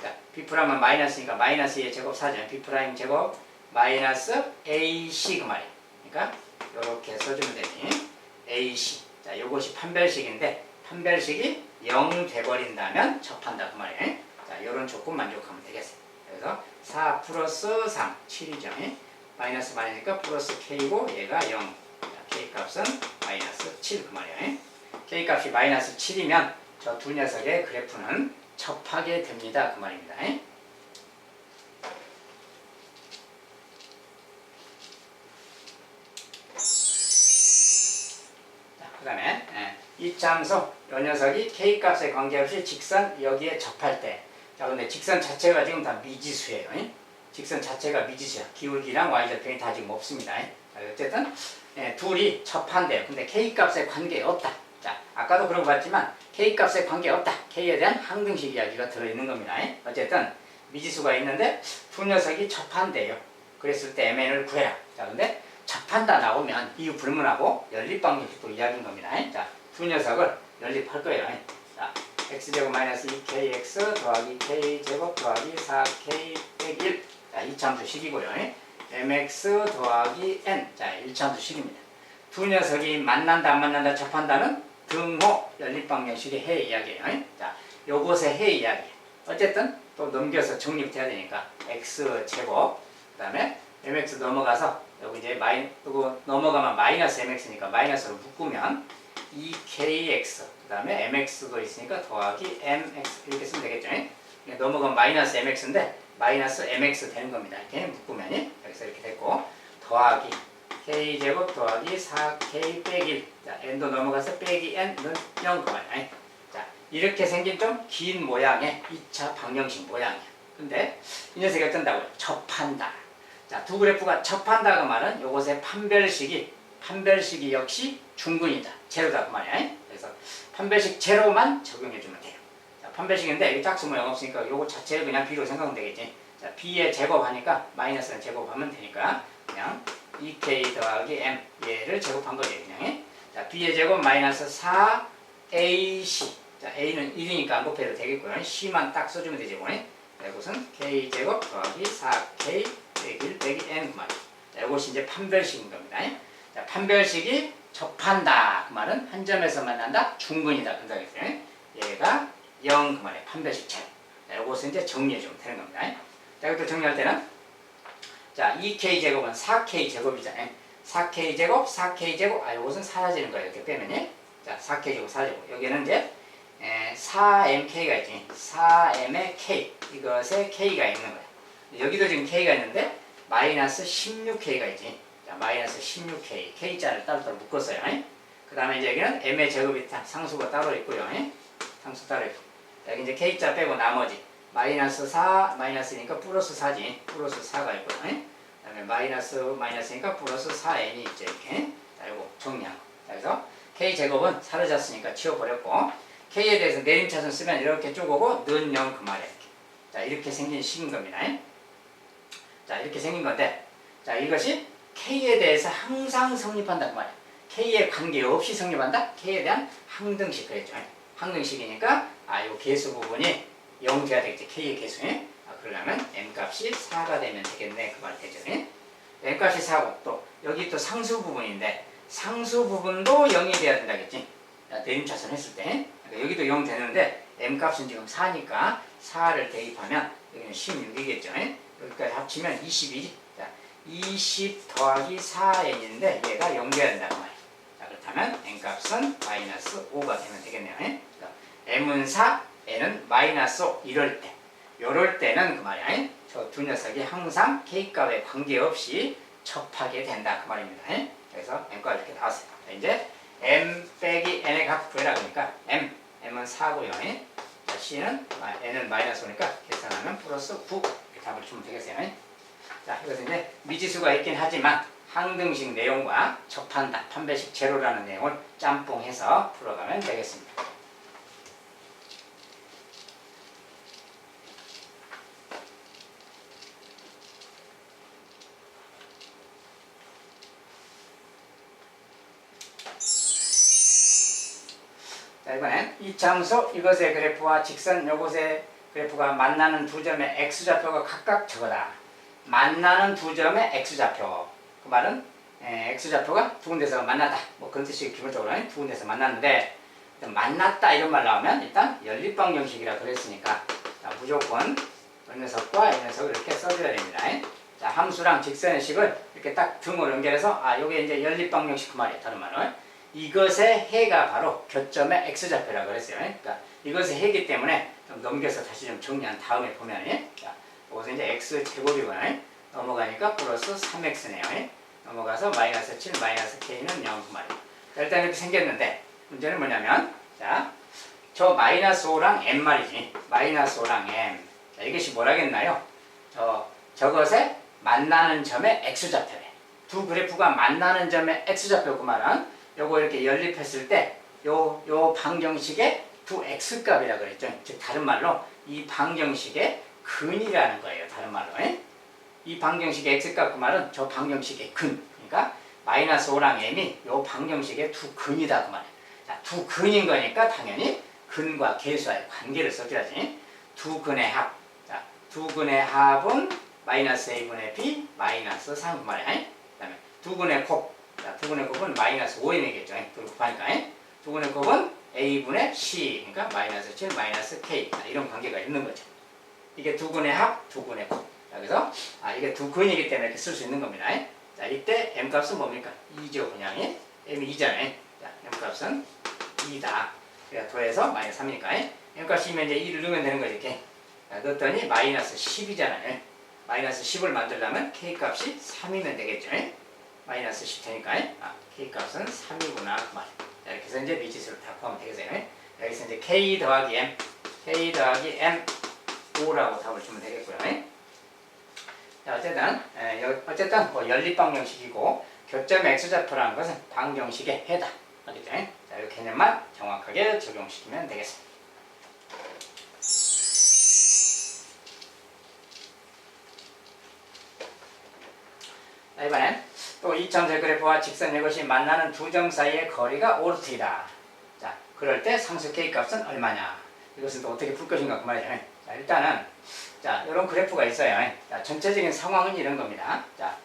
자, B'은 마이너스니까 마이너스 2의 제곱 4죠. B' 제곱 마이너스 AC 그 말이에요. 그러니까 이렇게 써주면 되지. AC. 자, 요것이 판별식인데 판별식이 0 돼버린다면 접한다 그 말이에요. 자, 요런 조건 만족하면 되겠어요. 그래서 4 플러스 3 7이죠. 마이너스 마이너스니까 플러스 K고 얘가 0. 자, K값은 마이너스 7 그 말이에요. K값이 마이너스 7이면 저 두 녀석의 그래프는 접하게 됩니다. 그 말입니다. 그 다음에 이 참수 요 녀석이 K값에 관계없이 직선 여기에 접할 때 자, 근데 직선 자체가 지금 다 미지수예요. 직선 자체가 미지수야. 기울기랑 y절편이 다 지금 없습니다. 자, 어쨌든 둘이 접한대요. 근데 K값에 관계 없다. 자, 아까도 그런 거 봤지만 K값에 관계 없다. K에 대한 항등식 이야기가 들어있는 겁니다. 어쨌든 미지수가 있는데 두 녀석이 접한대요. 그랬을 때 MN을 구해라. 자, 근데 접한다 나오면 이유 불문하고 연립방정식도 이야기인 겁니다. 자, 두 녀석을 연립할 거예요. 자, x제곱 마이너스 2kx 더하기 k제곱 더하기 4k 빼기 1. 자, 이차함수식이고요. mx 더하기 n. 자, 1차함수식입니다. 두 녀석이 만난다 안 만난다 접한다는 등호 연립방정식의 해 이야기예요. 자, 요것의 해 이야기. 어쨌든 또 넘겨서 정립돼야 되니까 x제곱 그 다음에 mx 넘어가서 여기 이제 요거 넘어가면 마이너스 mx니까 마이너스로 묶으면 2kx 그 다음에 mx도 있으니까 더하기 mx 이렇게 쓰면 되겠죠. 넘어가면 마이너스 mx인데 마이너스 mx 되는 겁니다. 이렇게 묶으면 여기서 이렇게 됐고 더하기 k제곱 더하기 4k 빼기 1. 자, n도 넘어가서 빼기 n은 0 그만이야. 자, 이렇게 생긴 좀 긴 모양의 2차 방정식 모양이야. 근데 이 녀석이 어떤다고요? 접한다. 자, 두 그래프가 접한다 그 말은 요것의 판별식이 역시 중근이다. 제로다 그 말이야. 그래서 판별식 제로만 적용해 주면 돼요. 자, 판별식인데 이 짝수 모양 없으니까 요거 자체를 그냥 b로 생각하면 되겠지. 자, b의 제곱하니까 마이너스는 제곱하면 되니까 그냥 2k 더하기 m 얘를 제곱한 거죠. 그냥. 자, b의 제곱 마이너스 4ac. 자, a는 1이니까 안 곱해도 되겠고요. c만 딱 써주면 되죠. 이것은 k제곱 더하기 4k 빼기 1 빼기 n 그 말이에요. 자, 이것이 이제 판별식인 겁니다. 자, 판별식이 접한다 그 말은 한 점에서 만난다 중근이다 그런다 그랬어요. 얘가 0 그 말이에요. 판별식 제로. 자, 이것을 이제 정리해 주면 되는 겁니다. 자, 이것도 정리할 때는 자, 2k 제곱은 4k 제곱이잖아요. 4k 제곱, 4k 제곱. 아, 이것은 사라지는 거예요. 이렇게 빼면요. 자, 4k 제곱 사라지고 여기는 이제 4mk가 있지. 4m의 k. 이것에 k가 있는 거예요. 여기도 지금 k가 있는데 마이너스 16k가 있지. 자, 마이너스 16k. k자를 따로따로 묶었어요. 그 다음에 이제 여기는 m의 제곱이 상수가 따로 있고요. 상수 따로 있고. 여기 이제 k자 빼고 나머지 마이너스 4, 마이너스니까 플러스 4지. 플러스 4가 있고요. 그 다음에 마이너스니까 플러스 4n이 있죠. 이렇게. 자, 이거 정리하고. 자, 그래서 k제곱은 사라졌으니까 치워버렸고 k에 대해서 내림차순 쓰면 이렇게 쪼개고 는 0 그 말이에요. 자, 이렇게 생긴 식인 겁니다. 자, 이렇게 생긴 건데 자, 이것이 k에 대해서 항상 성립한다 그 말이에요. k에 관계없이 성립한다? k에 대한 항등식 그랬죠. 항등식이니까 요 개수 부분이 0 돼야 되겠지. k의 개수에. 그러려면 n값이 4가 되면 되겠네 그 말 되죠. n값이 4고 또 여기 또 상수 부분인데 상수 부분도 0이 돼야 된다겠지. 내림차순 했을 때 그러니까 여기도 0 되는데 m값은 지금 4니까 4를 대입하면 여기는 16이겠죠. 여기까지 합치면 20이지. 자, 20 더하기 4n인데 얘가 0 돼야 된다고 말이에요. 자, 그렇다면 n값은 마이너스 5가 되면 되겠네요. 그러니까 m은 4, n은 마이너스 5 이럴 때 요럴 때는 그 말이야. 저 두 녀석이 항상 k값에 관계없이 접하게 된다 그 말입니다. 그래서 m값이 이렇게 나왔어요. 자, 이제 m 빼기 n의 값 구해라 그러니까 m은 4고요. 자, c는 n은 마이너스 5니까 계산하면 플러스 9 이렇게 답을 주면 되겠어요. 자, 이것은 이제 미지수가 있긴 하지만 항등식 내용과 접한다, 판별식 제로라는 내용을 짬뽕해서 풀어가면 되겠습니다. 자, 이번엔 이차함수 이것의 그래프와 직선 요것의 그래프가 만나는 두 점의 x좌표가 각각 저거다. 만나는 두 점의 x좌표. 그 말은 x좌표가 두 군데서 만났다. 뭐 그런 뜻이 기본적으로 두 군데서 만났는데 만났다 이런 말 나오면 일단 연립방정식이라 그랬으니까 자, 무조건 이 녀석과 이 녀석을 이렇게 써줘야 됩니다. 자, 함수랑 직선의 식을 이렇게 딱 등으로 연결해서 요게 이제 연립방정식 그 말이에요. 다른 말은 이것의 해가 바로 교점의 x좌표라고 그랬어요. 그러니까 이것의 해이기 때문에 좀 넘겨서 다시 좀 정리한 다음에 보면 자, 이것은 이제 x제곱이거나 넘어가니까 플러스 3x네요. 넘어가서 마이너스 7 마이너스 k는 0 그 말이에요. 자, 일단 이렇게 생겼는데 문제는 뭐냐면 자, 저 마이너스 5랑 m 말이지. 마이너스 5랑 m. 자, 이것이 뭐라겠나요? 저것에 만나는 점의 x좌표래. 두 그래프가 만나는 점의 x좌표 그 말은 요거 이렇게 연립했을 때 요 방정식의 두 x값이라고 그랬죠. 즉 다른 말로 이 방정식의 근이라는 거예요. 다른 말로. 이 방정식의 x값 그 말은 저 방정식의 근. 그러니까 마이너스 5랑 m이 요 방정식의 두 근이다 그 말이에요. 자, 두 근인 거니까 당연히 근과 계수와의 관계를 써줘야지. 두 근의 합. 자, 두 근의 합은 마이너스 a분의 b 마이너스 3 그 말이야. 그 다음에 두 근의 곱. 자, 두 근의 곱은 마이너스 5m이겠죠. 둘 곱하니까. 두 근의 곱은 a분의 c. 그러니까 마이너스 7 마이너스 k. 자, 이런 관계가 있는 거죠. 이게 두 근의 합, 두 근의 곱. 자, 그래서 이게 두 근이기 때문에 이렇게 쓸 수 있는 겁니다. 자, 이때 m 값은 뭡니까? 2죠, 그냥. m이 2잖아요. 자, m 값은 2다. 그래서 더해서 마이너스 3이니까. m 값이면 이제 2를 넣으면 되는 거지, 이렇게. 자, 넣었더니 마이너스 10이잖아요. 마이너스 10을 만들려면 k 값이 3이면 되겠죠. 마이너스 10 되니까. k 값은 3이구나. 그 말. 자, 이렇게 해서 이제 미지수를 다 구하면 되겠어요. 여기서 이제 k 더하기 m, k 더하기 m 5라고 답을 주면 되겠고요. 자, 어쨌든 뭐 연립 방정식이고 교점 x좌표라는 것은 방정식의 해다. 알겠죠? 자, 이 개념만 정확하게 적용시키면 되겠습니다. 자, 이번엔 또 이점세 그래프와 직선 이것이 만나는 두 점 사이의 거리가 오르트이다. 자, 그럴 때 상수 k 값은 얼마냐? 이것은 또 어떻게 풀 것인가 그 말이죠. 자, 일단은 자, 이런 그래프가 있어요. 자, 전체적인 상황은 이런 겁니다. 자,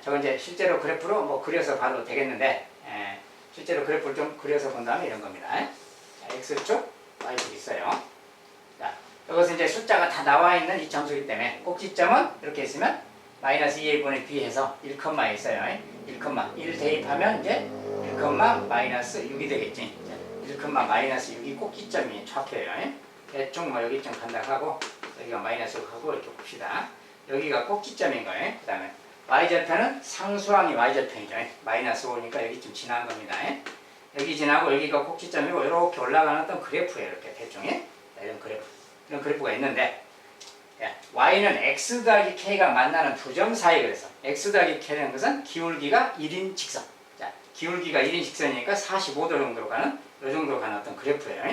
저건 이제 실제로 그래프로 뭐 그려서 봐도 되겠는데, 실제로 그래프를 좀 그려서 본 다음에 이런 겁니다. 자, x축, y축 있어요. 자, 이것은 이제 숫자가 다 나와 있는 이 점수이기 때문에 꼭지점은 이렇게 있으면 마이너스 2a분의 b 해서 1컴마에 있어요. 1 대입하면 이제 1, 마이너스 6이 되겠지. 1, 마이너스 6이 꼭지점이 좌표예요. 대충 뭐 여기쯤 간다고 하고 여기가 마이너스 6하고 이렇게 봅시다. 여기가 꼭지점인 거예요. 그 다음에 y절편은 상수항이 y절편이죠. 마이너스 5니까 여기쯤 지나간 겁니다. 여기 지나고 여기가 꼭지점이고 이렇게 올라가는 어떤 그래프예요. 이렇게 대충. 이런 그래프. 이런 그래프가 있는데 y는 x 더하기 k가 만나는 두 점 사이. 그래서 x 더하기 k라는 것은 기울기가 1인 직선. 자, 기울기가 1인 직선이니까 45도 정도로 가는 이 정도로 가는 어떤 그래프예요.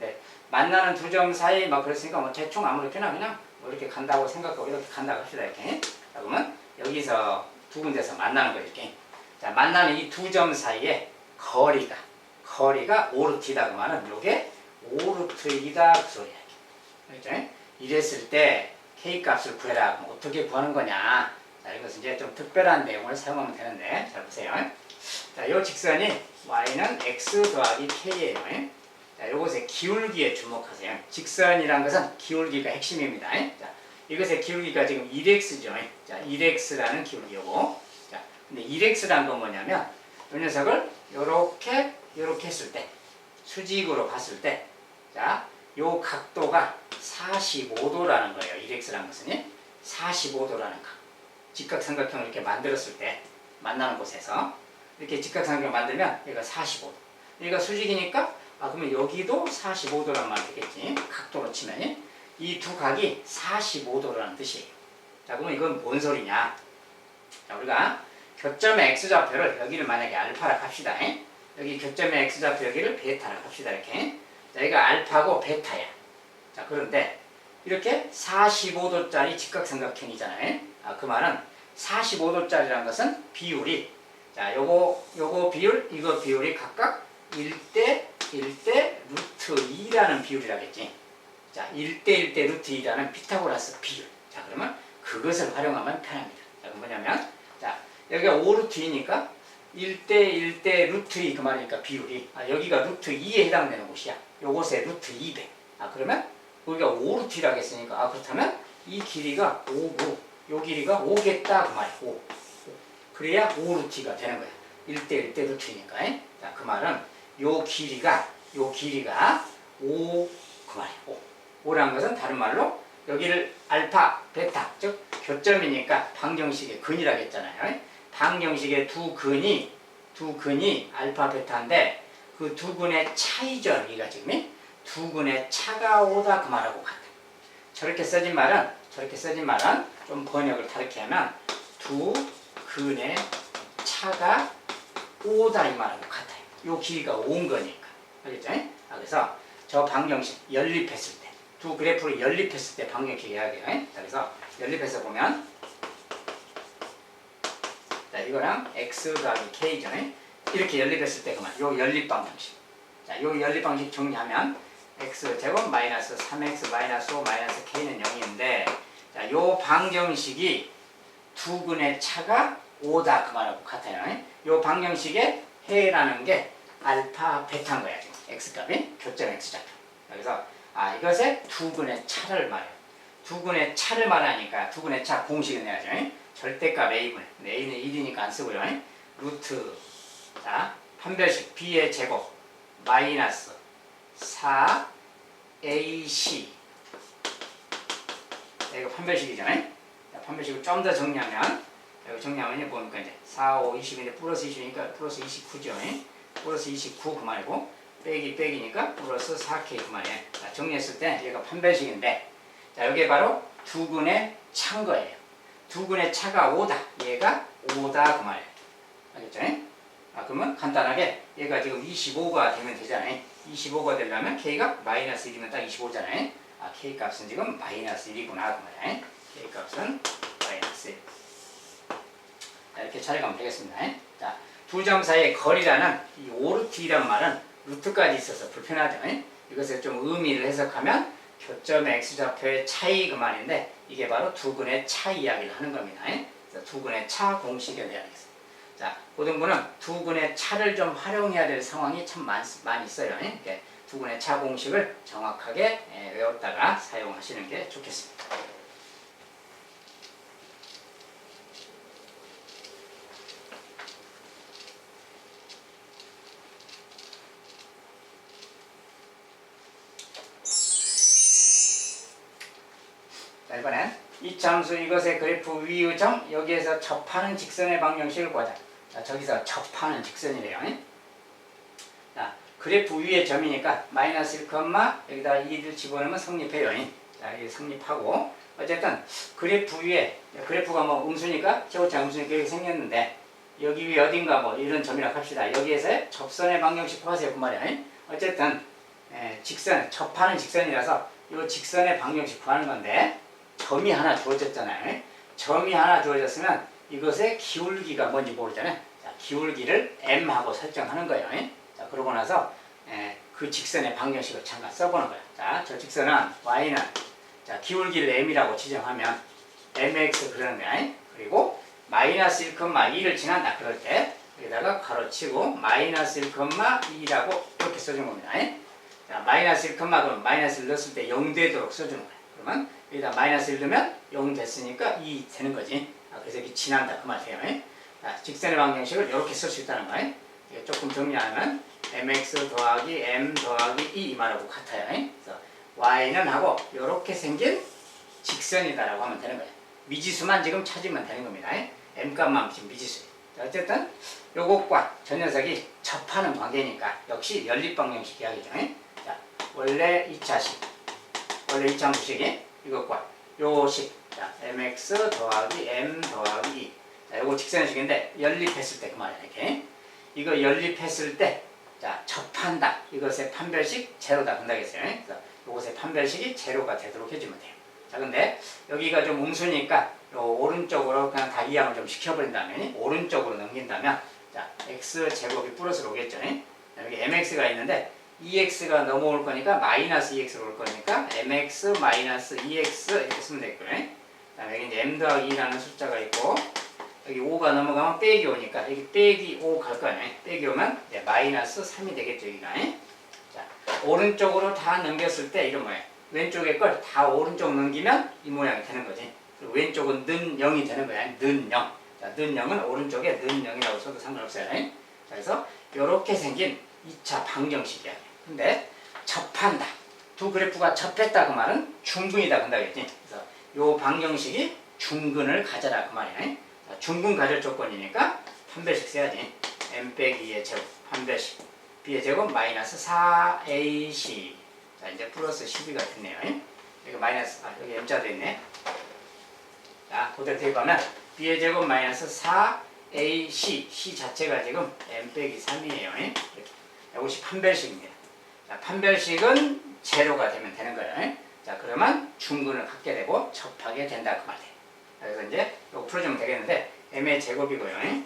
네, 만나는 두 점 사이 막 그랬으니까 뭐 대충 아무렇게나 그냥 뭐 이렇게 간다고 생각하고 이렇게 간다고 합시다. 이렇게. 자, 그러면 여기서 두 군데서 만나는 거죠. 이렇게. 자, 만나는 이 두 점 사이의 거리가 오르트이다. 그 말은 요게 오르트이다 그 소리야. 그렇죠? 이랬을 때 k 값을 구해라. 그럼 어떻게 구하는 거냐? 자, 이것은 이제 좀 특별한 내용을 사용하면 되는데, 잘 보세요. 자, 요 직선이 y는 x 더하기 k예요. 자, 요것의 기울기에 주목하세요. 직선이란 것은 기울기가 핵심입니다. 자, 이것의 기울기가 지금 1x죠. 자, 1x라는 기울기고. 자, 근데 1x라는 건 뭐냐면, 이 녀석을 요렇게 했을 때, 수직으로 봤을 때, 자, 요 각도가 45도라는 거예요. 1x라는 것은 45도라는 각. 직각삼각형을 이렇게 만들었을 때 만나는 곳에서 이렇게 직각삼각형을 만들면 얘가 45도. 얘가 수직이니까 그러면 여기도 45도란 말이 되겠지. 각도로 치면 이 두 각이 45도라는 뜻이에요. 자, 그러면 이건 뭔 소리냐? 자, 우리가 교점의 x좌표를 여기를 만약에 알파라 합시다. 여기 교점의 x좌표 여기를 베타라 합시다. 이렇게. 자, 여기가 알파고 베타야. 자, 그런데 이렇게 45도짜리 직각삼각형이잖아요. 그 말은 45도짜리라는 것은 비율이, 자, 요거 비율, 이거 비율이 각각 1대 루트 2라는 비율이라겠지. 자, 1대 루트 2라는 피타고라스 비율. 자, 그러면 그것을 활용하면 편합니다. 자, 그럼 뭐냐면, 자, 여기가 5루트 2니까 1대 루트 2 그 말이니까 비율이, 여기가 루트 2에 해당되는 곳이야. 요곳에 루트 2배. 그러면 우리가 5루트라고 했으니까 그렇다면 이 길이가 5고 요 길이가 5겠다 그 말이야. 5. 그래야 5루트가 되는 거야. 1대 루트니까. 자, 그 말은 요 길이가 5 그 말이야. 5라는 것은 다른 말로 여기를 알파, 베타, 즉 교점이니까 방정식의 근이라고 했잖아요. 방정식의 두 근이 알파, 베타인데 그 두 근의 차이죠. 여기가 지금 두 근의 차가 오다 그 말하고 같아. 저렇게 써진 말은 좀 번역을 다르게 하면 두 근의 차가 오다 이 말하고 같아요. 요 길이가 온 거니까. 알겠죠? 그래서 저 방정식 연립했을 때, 두 그래프를 연립했을 때 방정식 이야기해요. 그래서 연립해서 보면, 자, 이거랑 x 더하기 k죠. 이렇게 연립했을 때 그만. 요 연립 방정식. 자, 요 연립 방식 정리하면 x제곱 마이너스 3x 마이너스 5 마이너스 k는 0인데, 자, 요 방정식이 두근의 차가 5다 그 말하고 같아요. 요 방정식에 해라는 게 알파 베타인 거야. 지금 x값이 교점 x좌표. 그래서 이것의 두근의 차를 말해요. 두근의 차를 말하니까 두근의 차 공식을 내야죠. 절대값 a분의 a는 1이니까 안 쓰고요. 루트, 자, 판별식 b의 제곱 마이너스 4ac, 이거 판별식이잖아요. 판별식을 좀 더 정리하면, 여기 정리하면 보니까 이제 4, 5, 20인데 플러스 20이니까 플러스 29죠. 플러스 29 그 말이고, 빼기 빼기니까 플러스 4k 그 말이에요. 자, 정리했을 때 얘가 판별식인데, 자, 여기에 바로 두근의 차인 거예요. 두근의 차가 5다. 얘가 5다 그 말이에요. 알겠죠? 그러면 간단하게 얘가 지금 25가 되면 되잖아요. 25가 되려면 k가 마이너스 1이면 딱 25잖아요. k 값은 지금 마이너스 1이구나 그 말이에요. k 값은 마이너스 1. 자, 이렇게 처리하면 되겠습니다. 자, 두 점 사이의 거리라는 이 오르트이란 말은 루트까지 있어서 불편하죠. 이것을 좀 의미를 해석하면 교점의 x좌표의 차이 그 말인데, 이게 바로 두근의 차 이야기를 하는 겁니다. 그래서 두근의 차 공식을 내야겠습니다. 자, 고등부는 두근의 차를 좀 활용해야 될 상황이 참 많이 있어요. 이렇게 두근의 차 공식을 정확하게 외웠다가 사용하시는 게 좋겠습니다. 자, 이번엔 이참수 이것의 그래프 위의 점, 여기에서 접하는 직선의 방정식을 구하자. 자, 저기서 접하는 직선이래요. 자, 그래프 위의 점이니까 마이너스 1, 여기다 2를 집어넣으면 성립해요. 자, 이게 성립하고, 어쨌든 그래프 위에, 그래프가 뭐 음수니까 제곱자 음수니까 이렇게 생겼는데, 여기 위에 어딘가 뭐 이런 점이라고 합시다. 여기에서 접선의 방정식 구하세요 그 말이야. 어쨌든 직선, 접하는 직선이라서 이 직선의 방정식 구하는 건데, 점이 하나 주어졌잖아요. 점이 하나 주어졌으면 이것의 기울기가 뭔지 모르잖아요. 자, 기울기를 m하고 설정하는 거예요. 자, 그러고 나서 그 직선의 방정식을 잠깐 써보는 거예요. 자, 저 직선은 y는, 자, 기울기를 m이라고 지정하면 mx 그러는 거야. 그리고 마이너스 1,2를 지난다 그럴 때 여기다가 가로치고 마이너스 1,2라고 이렇게 써준 겁니다. 자, 마이너스 1, 그럼 마이너스를 넣었을 때 0 되도록 써주는 거예요. 그러면 여기다 마이너스 1 넣으면 0 됐으니까 2 되는 거지. 그래서 이렇게 지난다 그 말이에요. 자, 직선의 방정식을 이렇게 쓸 수 있다는 거예요. 조금 정리하면 mx 더하기 m 더하기 2 이 말하고 같아요. 그래서 y는 하고 이렇게 생긴 직선이다라고 하면 되는 거예요. 미지수만 지금 찾으면 되는 겁니다. m 값만 지금 미지수. 어쨌든 요것과 저 녀석이 접하는 관계니까 역시 연립 방정식 이야기죠. 자, 원래 2차식, 원래 2차 함수식이 이것과 요식, 자, mx 더하기 m 더하기 2. 자, 요거 직선식인데 연립했을 때 그 말이야. 이렇게 이거 연립했을 때, 자, 접한다. 이것의 판별식 제로다 된다겠어요. 그래서 요것의 판별식이 제로가 되도록 해주면 돼요. 자, 근데 여기가 좀 음수니까 요 오른쪽으로 그냥 다 이항을 좀 시켜버린다면, 오른쪽으로 넘긴다면, 자, x제곱이 플러스로 오겠죠. 여기 mx가 있는데 2x가 넘어올 거니까 마이너스 2x로 올 거니까 mx 마이너스 2x 이렇게 쓰면 되겠고요. 그다음에 여기 이제 m 더하기 2라는 숫자가 있고, 여기 5가 넘어가면 빼기 오니까 여기 빼기 5 갈 거네. 빼기 오면 이제 마이너스 3이 되겠죠, 여기가. 자, 오른쪽으로 다 넘겼을 때 이런 모양. 왼쪽에 걸 다 오른쪽 넘기면 이 모양이 되는 거지. 그리고 왼쪽은 는 0이 되는 거야. 는 0. 자, 는 0은 오른쪽에 는 0이라고 써도 상관없어요. 자, 그래서 이렇게 생긴 2차 방정식이야. 근데 접한다. 두 그래프가 접했다 그 말은 중근이다 그런다겠지. 그래서 요 방정식이 중근을 가져라 그 말이네. 자, 중근 가질 조건이니까 판별식 써야지. m 빼기 2의 제곱 판별식. b의 제곱 마이너스 4ac. 자, 이제 플러스 12가 됐네요. 여기 마이너스, 여기 m자도 있네. 자, 그대로 대입하면 b의 제곱 마이너스 4ac, c 자체가 지금 m 빼기 3이에요. 이렇게. 이것이 판별식입니다. 자, 판별식은 제로가 되면 되는 거예요. 자, 그러면 중근을 갖게 되고 접하게 된다 그 말이에요. 그래서 이제 이거 풀어주면 되겠는데, m의 제곱이고요.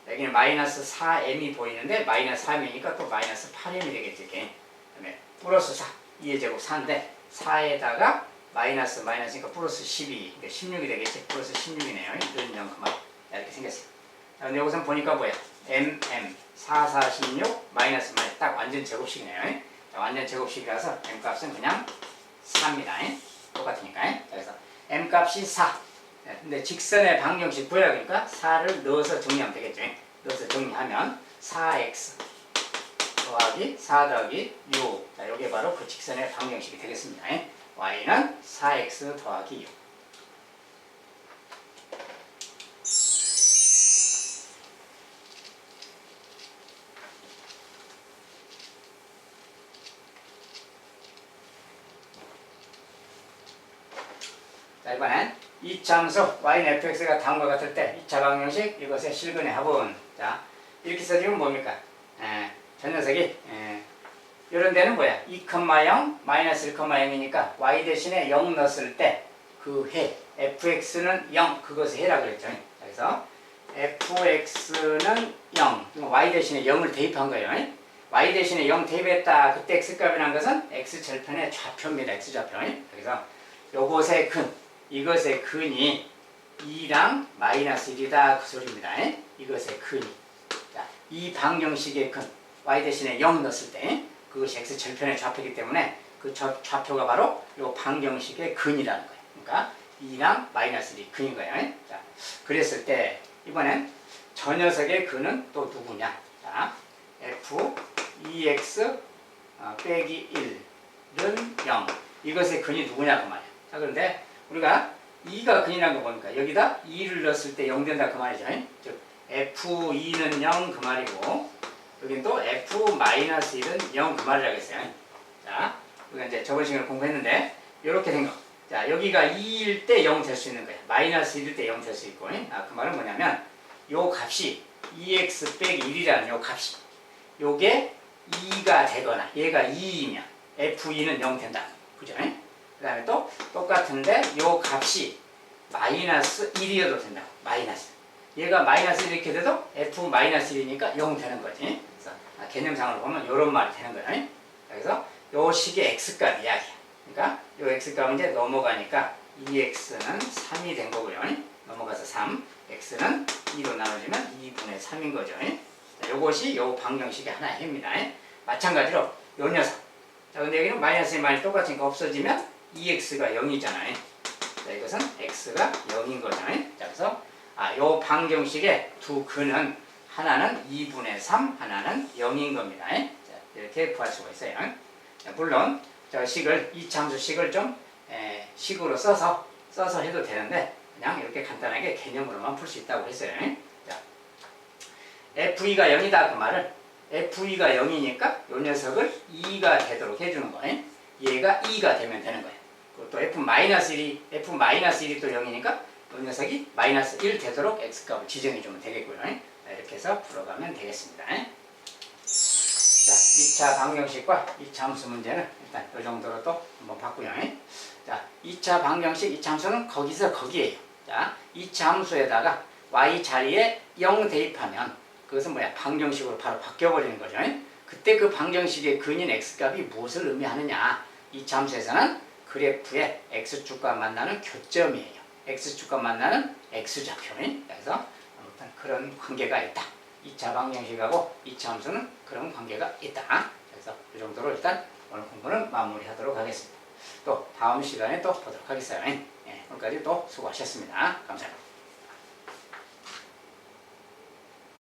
여기는 마이너스 4m이 보이는데 마이너스 3이니까 또 마이너스 8m이 되겠지. 이렇게. 그다음에 플러스 4, 2의 제곱 4인데 4에다가 마이너스 마이너스니까 플러스 12, 그러니까 16이 되겠지. 플러스 16이네요. 이런 그만 이렇게 생겼어요. 자, 근데 여기서 보니까 뭐야? mm 4, 4, 16 마이너스 마이너스 딱 완전 제곱식이네요. 자, 완전 제곱식이라서 m 값은 그냥 4입니다. 똑같으니까. 그래서 m 값이 4. 근데 직선의 방정식 구해야 하니까 4를 넣어서 정리하면 되겠죠. 넣어서 정리하면 4x 더하기 4 더하기 6. 자, 이게 바로 그 직선의 방정식이 되겠습니다. y는 4x 더하기 6. 자, 이번엔 이차함수 y는 fx가 다음과 같을 때 2차 방정식 이것의 실근의 합은, 자 이렇게 써주면 뭡니까? 저 녀석이 이런 데는 뭐야? 2,0 마이너스 1,0이니까 y 대신에 0 넣었을 때 그 해 fx는 0 그것을 해라 그랬죠. 그래서 fx는 0 y 대신에 0을 대입한 거예요. y 대신에 0 대입했다. 그때 x값이라는 것은 x절편의 좌표입니다. x좌표. 그래서 요것의 근 이것의 근이 2랑 마이너스 1이다 그 소리입니다. 이것의 근이. 자, 이 방정식의 근 y 대신에 0 넣었을 때 그것이 x절편의 좌표이기 때문에 그 좌표가 바로 이 방정식의 근이라는 거예요. 그러니까 2랑 마이너스 1이 근인 거예요. 자, 그랬을 때 이번엔 저 녀석의 근은 또 누구냐? 자, f 2x 빼기 1은 0. 이것의 근이 누구냐 그 말이야. 자, 그런데 우리가 2가 근이라는 거 보니까 여기다 2를 넣었을 때 0 된다 그 말이죠. 즉 f2는 0 그 말이고 여긴 또 f-1은 0 그 말이라고 했어요. 자, 우리가 이제 저번 시간에 공부했는데 이렇게 된 거. 자, 여기가 2일 때 0 될 수 있는 거예요. 마이너스 1일 때 0 될 수 있고. 그 말은 뭐냐면 요 값이 2x 빼기 1이라는 요 값이 요게 2가 되거나 얘가 2이면 f2는 0 된다. 그죠? 그 다음에 또 똑같은데 요 값이 마이너스 1이어도 된다고. 마이너스. 얘가 마이너스 1 이렇게 돼도 f-1이니까 0 되는 거지. 그래서 개념상으로 보면 요런 말이 되는 거예요. 그래서 요 식의 x값 이야기야. 그러니까 요 x값은 이제 넘어가니까 2x는 3이 된 거고요. 넘어가서 3. x는 2로 나눠지면 2분의 3인 거죠. 자, 요것이 요 방정식의 하나의 해입니다. 마찬가지로 요 녀석. 자, 근데 여기는 마이너스 1 똑같으니까 없어지면 2x가 0이잖아요. 자, 이것은 x가 0인 거죠. 자, 그래서 요 방정식의 두 근은 하나는 2분의 3, 하나는 0인 겁니다. 자, 이렇게 구할 수가 있어요. 자, 물론 저 식을 이차함수 식을 좀 식으로 써서 해도 되는데 그냥 이렇게 간단하게 개념으로만 풀 수 있다고 했어요. 자, f2가 0이다 그 말을 f2가 0이니까 요 녀석을 2가 되도록 해주는 거예요. 얘가 2가 되면 되는 거예요. 또 f-1이 또 0이니까 요 녀석이 마이너스 1 되도록 x값을 지정해주면 되겠고요. 이렇게 해서 풀어가면 되겠습니다. 자, 2차 방정식과 2차 함수 문제는 일단 이 정도로 또 한번 봤고요. 자, 2차 방정식, 2차 함수는 거기서 거기에요. 자, 2차 함수에다가 y 자리에 0 대입하면 그것은 뭐야? 방정식으로 바로 바뀌어버리는 거죠. 그때 그 방정식의 근인 x값이 무엇을 의미하느냐? 2차 함수에서는 그래프의 x축과 만나는 교점이에요. x축과 만나는 x좌표. 그래서 아무튼 그런 관계가 있다. 2차 방정식하고 2차 함수는 그런 관계가 있다. 그래서 이 정도로 일단 오늘 공부는 마무리하도록 하겠습니다. 또 다음 시간에 또 보도록 하겠어요. 오늘까지 또 수고하셨습니다. 감사합니다.